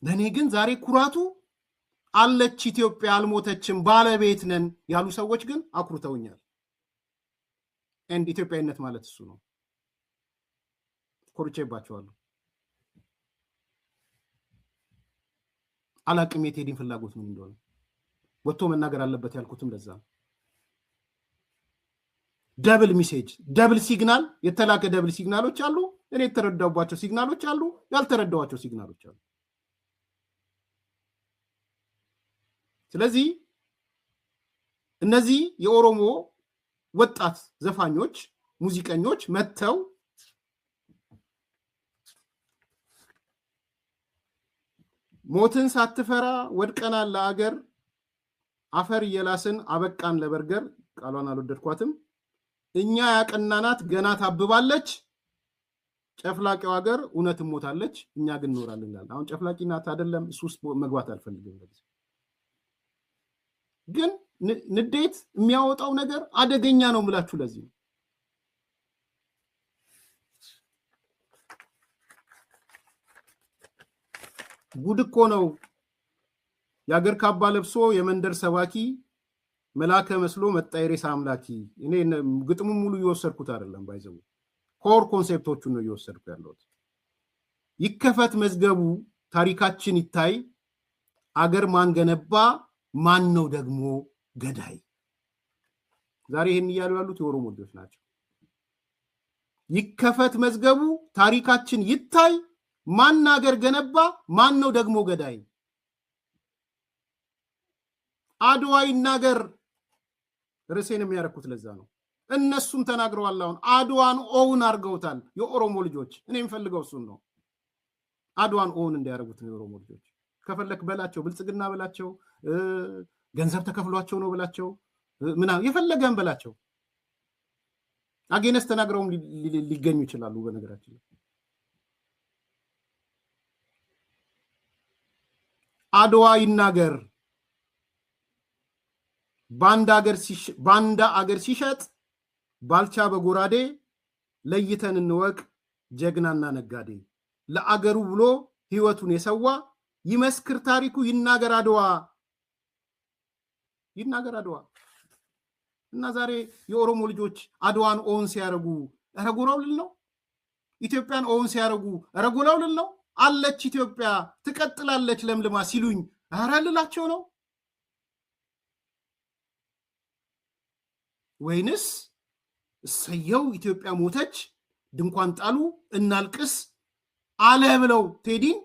ለኔ ግን ዛሬ ኩራቱ አለች ኢትዮጵያ አልሞተችም ባለቤት ነን ያሉ ሰዎች ግን አኩርተውኛል። እንድ ኢትዮጵያዊነት ማለት እሱ ነው። ኮርቼባቸዋለሁ። አላቅም የቴዲን ፍላጎት ምን እንደሆነ ወጥቶ መናገር አለበት ያልኩትም ለዛ ነው። ደብል ሜሴጅ ደብል ሲግናል የተላከ ደብል ሲግናሎች አሉ። እኔ የተረዳውባቸው ሲግናሎች አሉ፣ ያልተረዳዋቸው ሲግናሎች አሉ። ስለዚህ እነዚህ የኦሮሞ ወጣት ዘፋኞች ሙዚቀኞች መተው ሞትን ሳትፈራ ወድቀናል ለአገር አፈር እየላስን አበቃን ለበርገር ቃሏን አልወደድኳትም እኛ ያቀናናት ገና ታብባለች ጨፍላቂው ሀገር እውነት ሞታለች እኛ ግን ኖራለን ይላል። አሁን ጨፍላቂናት አይደለም እሱ ውስጥ መግባት አልፈልግም። ግን ንዴት የሚያወጣው ነገር አደገኛ ነው የምላችሁ ለዚህ ነው። ጉድ እኮ ነው የአገር ካባ ለብሶ የመንደር ሰባኪ መላከ መስሎ መጣይሬስ አምላኪ። እኔ ግጥሙ ሙሉ እየወሰድኩት አይደለም ባይዘው ኮር ኮንሴፕቶቹን ነው እየወሰድኩ ያለሁት። ይከፈት መዝገቡ ታሪካችን ይታይ አገር ማን ገነባ ማን ነው ደግሞ ገዳይ። ዛሬ ይሄን እያሉ ያሉት የኦሮሞ ልጆች ናቸው። ይከፈት መዝገቡ ታሪካችን ይታይ ማን አገር ገነባ ማን ነው ደግሞ ገዳይ። አድዋ ይናገር ርዕሴን የሚያረኩት ለዛ ነው። እነሱም ተናግረዋል። አሁን አድዋን ኦውን አድርገውታል የኦሮሞ ልጆች። እኔ የምፈልገው እሱን ነው። አድዋን ኦውን እንዲያደርጉት ነው የኦሮሞ ልጆች። ከፈለክ በላቸው ብልጽግና በላቸው ገንዘብ ተከፍሏቸው ነው በላቸው ምናምን የፈለገን በላቸው። አጌነስ ተናግረውም ሊገኙ ይችላሉ። በነገራችን ላይ አድዋ ይናገር ባንዳ አገር ሲሸጥ ባልቻ በጎራዴ ለይተን እንወቅ ጀግናና ነጋዴ። ለአገሩ ብሎ ህይወቱን የሰዋ ይመስክር ታሪኩ ይናገር አድዋ ይናገር አድዋ። እና ዛሬ የኦሮሞ ልጆች አድዋን ኦን ሲያረጉ ረጉራው ልል ነው። ኢትዮጵያን ኦን ሲያረጉ ረጉራው ልል ነው። አለች ኢትዮጵያ ትቀጥላለች ለምልማ ሲሉኝ አራልላቸው ነው ወይንስ እሰየው ኢትዮጵያ ሞተች ድንኳን ጣሉ እናልቅስ አለ ብለው ቴዲን